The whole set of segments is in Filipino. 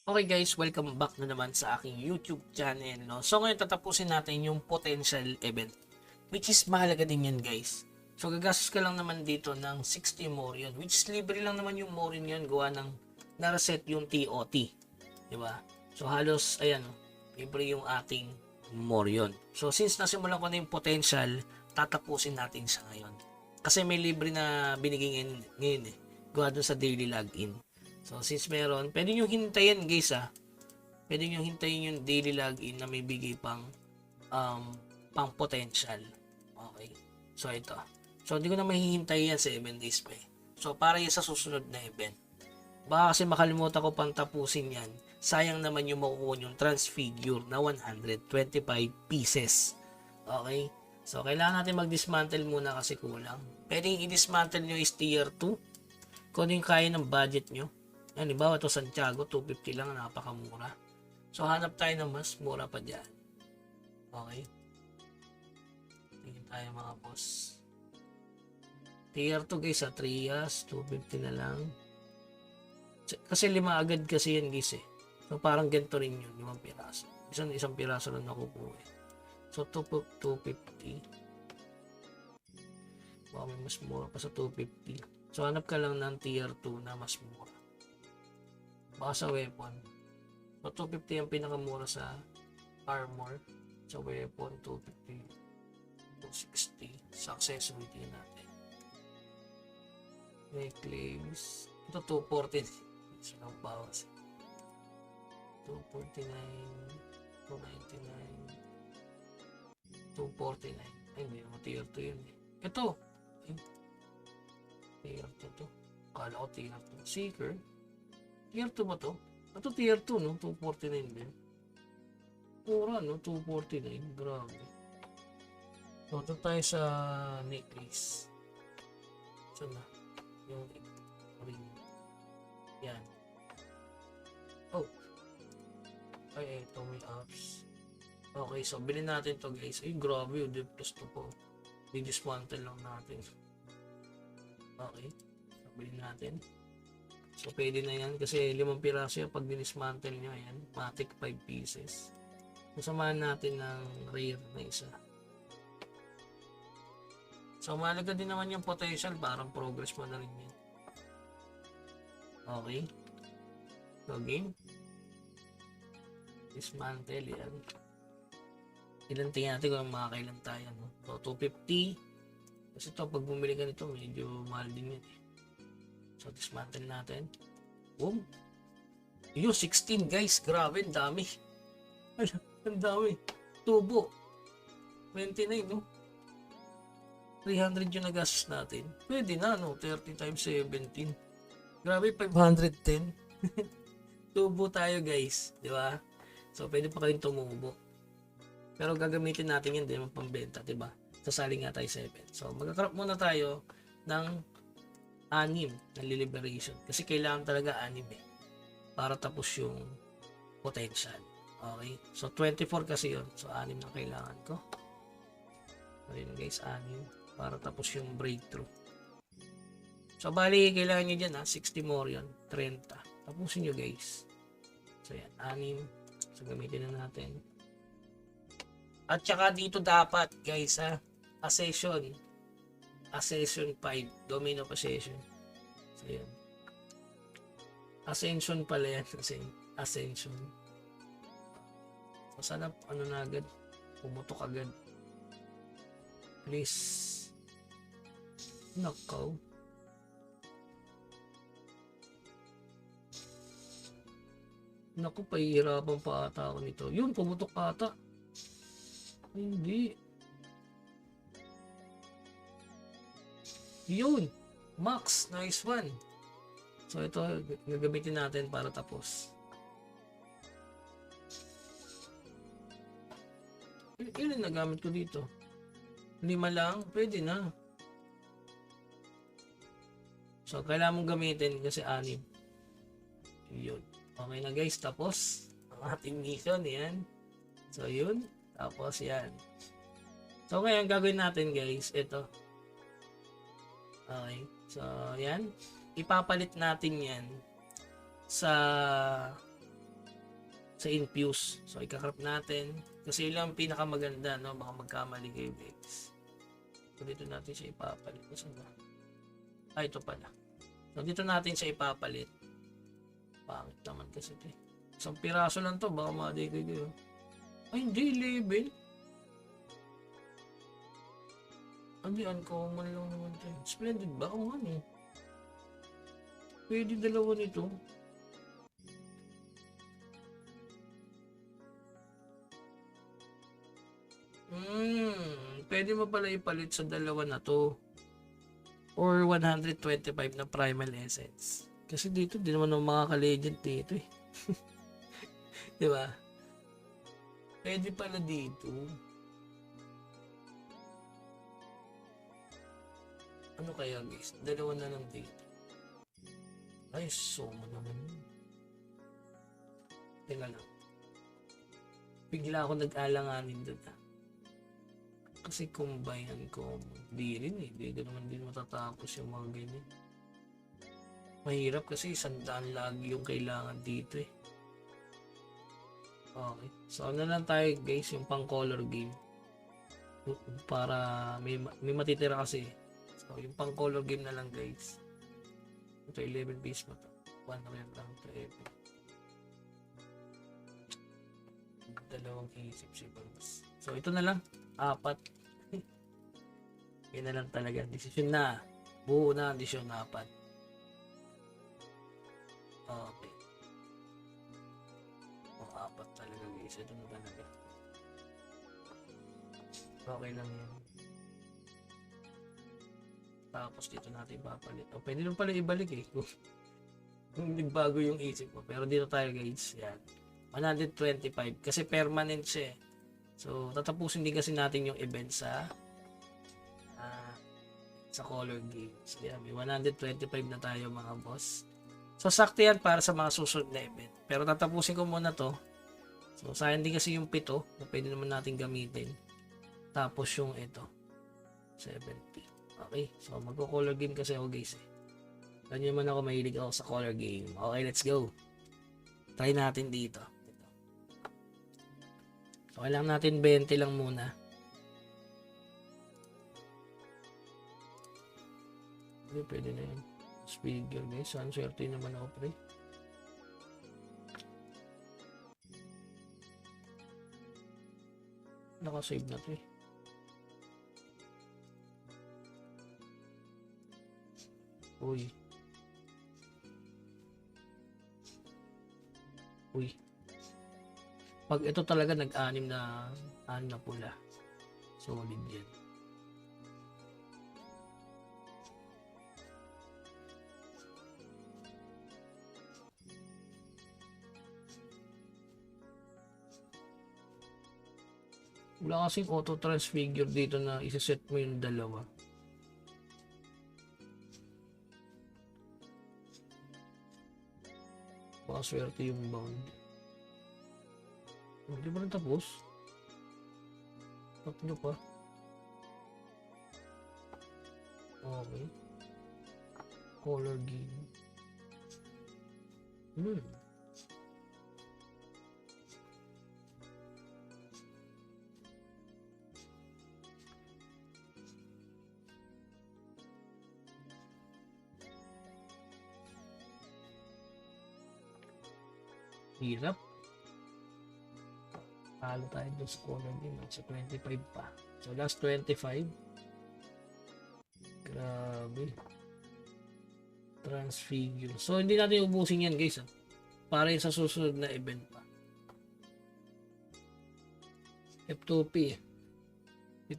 Okay guys, welcome back na naman sa aking YouTube channel. No? So ngayon tatapusin natin yung potential event, which is mahalaga din yan guys. So gagastos ka lang naman dito ng 60 Morion, which is libre lang naman yung Morion yan, gawa ng naraset yung TOT. Diba? So halos, ayan, libre yung ating Morion. So since nasimulan ko na yung potential, tatapusin natin siya ngayon. Kasi may libre na binigay ngayon eh, gawa dun sa daily login. So, since meron, pwede nyo hintayin guys Pwede nyo hintayin yung daily login na may bigay pang potential. Okay. So, ito. So, hindi ko na mahihintay yan 7 days pa eh. So, para yan sa susunod na event. Baka kasi makalimutan ko pang tapusin yan. Sayang naman yung makukuha yung transfigure na 125 pieces. Okay. So, kailangan natin mag-dismantle muna kasi kulang. Pwedeng i-dismantle nyo is tier 2. Kung ano yung kaya ng budget nyo. Yan, halimbawa ito Santiago, 250 lang, napakamura. So, hanap tayo ng mas mura pa dyan. Okay. Tingin tayo mga boss. Tier 2 guys, 3 250 na lang. Kasi 5 agad kasi yan guys eh. So, parang ganito rin yun, 5 piraso. Isang piraso lang nakukuha eh. So, 250. Baka may mas mura pa sa 250. So, hanap ka lang ng tier 2 na mas mura. Baka sa weapon. So, 250 ang pinakamura sa armor. Sa weapon, 250. 260. Sa accessory natin. Necklace. Ito, 240. Isa lang bawas. 249. 299. 249. Ay, hindi naman tier 2 yun eh. Ito. Ay, tier 2 to. Kala ko tier 2. Seeker. Tier 2 ba to? Ito tier 2 no? 249 din. Mura no? 249. Grabe. So, ito tayo sa necklace. Saan na? Yung ring. Yan. Oh. Ay, ito may apps. Okay, so bilhin natin to guys. Ay, grabe yun. Plus to po. Di-dismantle lang natin. Okay. So, bilhin natin. So, pwede na yan kasi 5 piraso yan pag dinismantle nyo. Ayan, matic 5 pieces. Samahan natin ng rare na isa. So, mahalaga din naman yung potential. Parang progress mo na rin yan. Okay. So, game. Dismantle yan. Ilan tingnan natin kung makakailan tayo. No? So, 250. Kasi ito, pag bumili ka nito, medyo mahal din yan eh. So, dismantle natin. Boom. Yung 16 guys. Grabe, ang dami. Ang dami. Tubo. 29, no? 300 yung nagastos natin. Pwede na, no? 30 times 17. Grabe, 510. Tubo tayo, guys. Di ba? So, pwede pa kayong tumubo. Pero gagamitin natin yan din pambenta, di ba? Sasali nga tayo 7. So, magkakrap muna tayo ng 6 na liberation. Kasi kailangan talaga 6 eh. Para tapos yung potential. Okay? So, 24 kasi yun. So, 6 na kailangan ko. So, yun guys, 6. Para tapos yung breakthrough. So, bali, kailangan nyo dyan 60 Morion. 30. Tapusin nyo guys. So, yan. 6. So, gamitin na natin. At saka dito dapat, guys, Accession 5. Domain of Accession. So, yan. Ascension pala yan. Ascension. So, sana, na agad. Pumutok agad. Please. Nakaw. Naku, pahihirapan pa ata ako nito. Yun, pumutok pa ata. Hindi. Yun. Max. Nice one. So, ito, gagamitin natin para tapos. Yun yung nagamit ko dito. 5 lang. Pwede na. So, kailangan mong gamitin kasi 6. Yun. Okay na guys. Tapos, ang ating mission. Yan. So, yun. Tapos, yan. So, ngayon, gagawin natin guys. Ito. Okay. So, yan. Ipapalit natin yan sa sa infuse. So, ikakrap natin. Kasi yun lang ang pinakamaganda, no? Baka magkamali kayo, guys. So, dito natin siya ipapalit. Saan ba? Ito pala. So, dito natin siya ipapalit. Pangit naman kasi ito eh. Isang piraso lang to, baka ma-decay kayo. Ay, hindi, level. Hindi, uncommon lang naman ito. Splendid ba? Oo nga eh. Pwede dalawa nito. Pwede mo pala ipalit sa dalawa na to. Or 125 na primal essence. Kasi dito, di naman ako makaka-legend dito eh. Di ba? Pwede pala dito. Ano kaya guys? Dalawa na lang dito. Ay, soma naman. Teka lang. Bigla ako nag-alanganin doon ah. Kasi combine ko, di rin eh. Di naman din matatapos yung mga ganyan. Mahirap kasi 100 lagi yung kailangan dito eh. Okay. So, ano lang tayo guys, yung pang color game. Para may matitira kasi. So, yung pang color game na lang guys. Ito 11 piece mo to. 1 rare lang to every. Dalawang isip si Barbs. So, ito na lang. 4. Yan na lang talaga. Desisyon na. Buo na. Desisyon 4. Okay. O, 4 talaga guys. Ito na talaga. Okay lang yan. Tapos dito natin papalit. O, pwede naman pala ibalik eh. Kung nagbago yung isip mo. Pero dito tayo guys. Yan. 125. Kasi permanent siya eh. So, tatapusin din kasi natin yung event sa color game. So, yan. May 125 na tayo mga boss. So, sakto yan para sa mga susunod na event. Pero tatapusin ko muna to. So, sayang din kasi yung 7 na pwede naman natin gamitin. Tapos yung ito. 70. Okay. So, magko-color game kasi ako guys eh. Ganyan man ako, mahilig ako sa color game. Okay, let's go. Try natin dito. So, kailangan natin 20 lang muna. Okay, pwede na yun. Figure guys. Saan swerte naman ako pre? Nakasave na to eh. Uy. Uy. Pag ito talaga nag-anim na pula. Solid yan. Wala kasing auto transfigure dito na isa-set mo yung dalawa. Baka swerte yung bound. Hindi ba rin tapos? Tatlo pa. Okay. Color game. Hirap. Talo tayo doon sa color game. Sa 25 pa. So, last 25. Grabe. Transfigure. So, hindi natin ubusin yan, guys. Para yung sa susunod na event pa. F2P.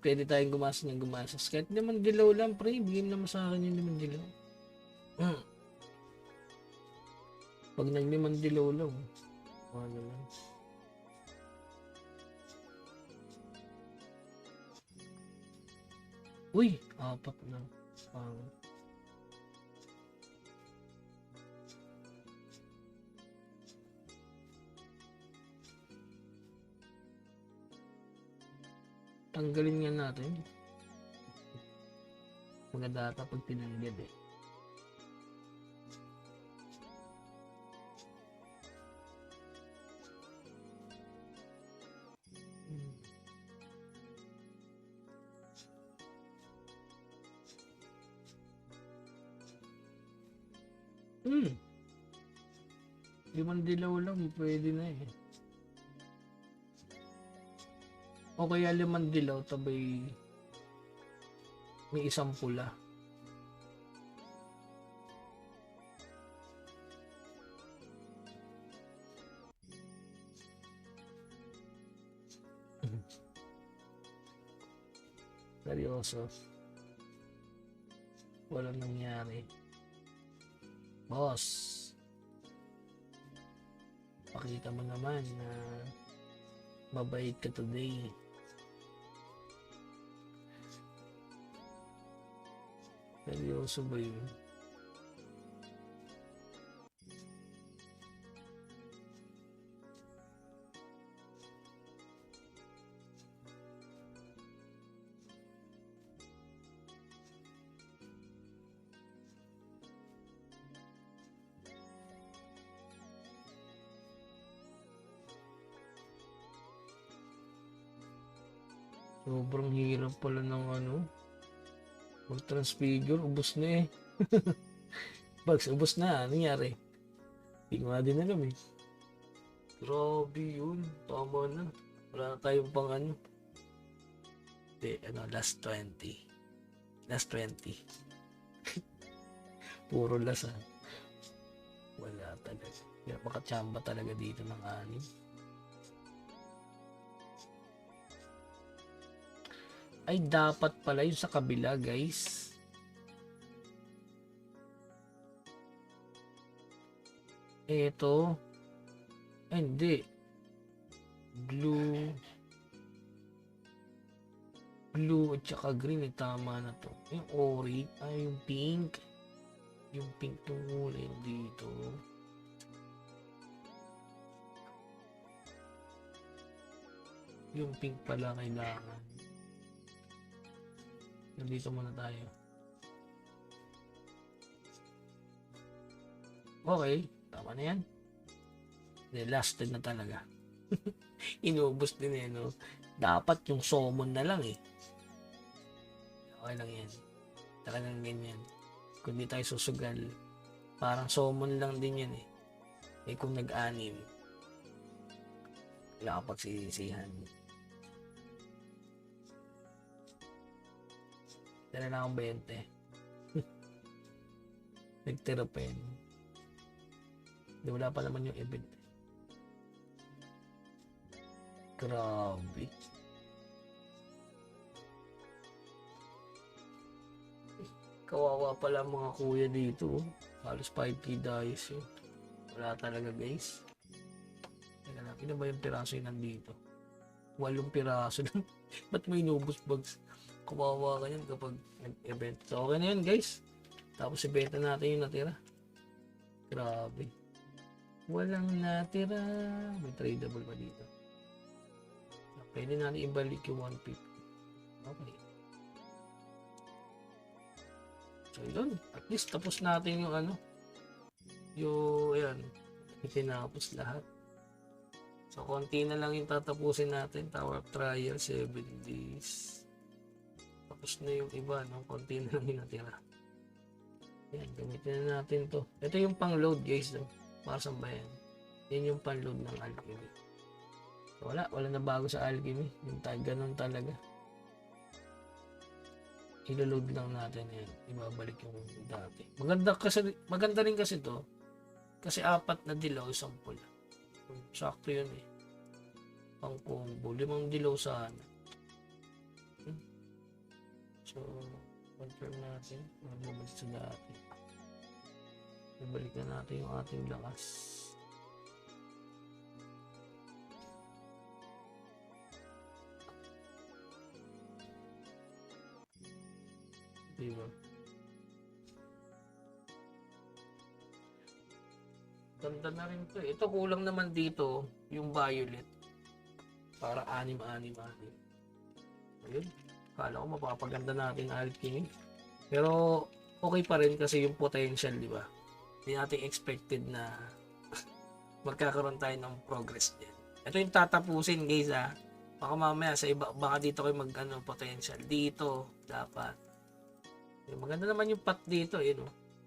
Pwede tayong gumasas ng gumasas. Kahit naman dilaw lang, pre. Bigyan naman sa akin yung naman dilaw. Pag naglimang dilaw lang. Ano lang. Uy! 4 na. Tanggalin nga natin. Mga data pag tinanggad eh. Hmm. Limang dilaw lang, pwede na eh. O kaya limang dilaw, tabay may isang pula. Seryoso. Walang nangyari. Boss, pakita mo naman na mabait ka today. Seryoso ba yun? Sobrang hirap pala ng mag-transfigure. Ubus na eh. Bags, ubus na. Ano nangyari? Hindi ko nga din alam eh. Grabe yun. Tama na. Wala na tayong pang Hindi, last 20. Last 20. Puro last Wala talaga. Kaya makachamba talaga dito ng 6. Ay, dapat pala yung sa kabila, guys. Ito. Ay, hindi. Blue at saka green. Tama na to. Yung orange. Ay, yung pink. Yung pink yung kulay dito. Yung pink pala kailangan. Nandito muna tayo. Okay, tama na yan. Lasted na talaga. Inubos din eh, no? Dapat yung summon na lang eh. Okay lang yan. Talagang ganyan. Kung di tayo susugal, parang summon lang din yan eh. Eh kung nag-anim, wala ka pagsisisihan. Tira na akong 20. Nagtira pa yan. Di wala pa naman yung event. Grabe. Kawawa pala mga kuya dito. Halos 5K dice yun. Wala talaga guys. Teka lang, ina ba yung piraso yun nandito? 8 piraso lang. Ba't may inubos bags? Kawawa ka yan kapag nag-event. So okay na yun guys. Tapos ibenta natin yung natira. Grabe. Walang natira. May tradable pa dito. So, pwede natin ibalik yung 150. Okay. So yun. At least tapos natin yung ayan. Itinapos lahat. So konti na lang yung tatapusin natin. Tower of Trial 7 days. Tapos na yung iba, no? Konti na lang yung natira. Ayan, gamitin na natin to. Ito yung pang-load guys, no? Para sa bayan. Yan yung pang-load ng alchemy. So, wala na bago sa alchemy. Yung ganun talaga. Ilo-load lang natin yan. Ibabalik yung dati. Maganda rin kasi to. Kasi 4 na dilaw, 1 pula. Sakto yun eh. Pang combo. 5 dilaw sana. So, confirm natin. Magbabalik sa dati. Ibalik na natin yung ating lakas. Diba? Ganda na rin to. Ito kulang naman dito yung violet. Para 6. Ayun. Kala ko mapapaganda natin alchemy. Pero okay pa rin kasi yung potential, di ba? Hindi natin expected na magkakaroon tayo ng progress din. Ito yung tatapusin guys Baka mamaya sa iba, baka dito kayo potential. Dito, dapat. Maganda naman yung path dito,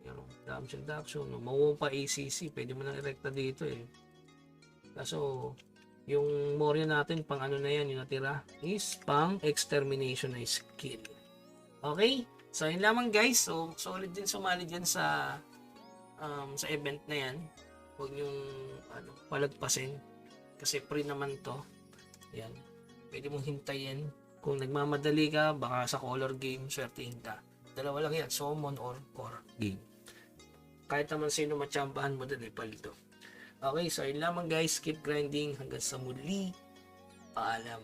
Yung damage reduction, no? Mawawala pa ACC, pwede mo nang irekta dito eh. Kaso, yung Moria natin, pang ano na yan, yung natira, is pang extermination na skill. Okay? So, yun lamang guys. So, solid din sumali dyan sa event na yan. Huwag yung palagpasin. Kasi free naman to. Yan. Pwede mong hintayin. Kung nagmamadali ka, baka sa color game, swertihin ka. Dalawa lang yan, summon or core game. Kahit naman sino matsambahan mo doon, palito. Okay, so yun lamang guys. Keep grinding. Hanggang sa muli. Paalam.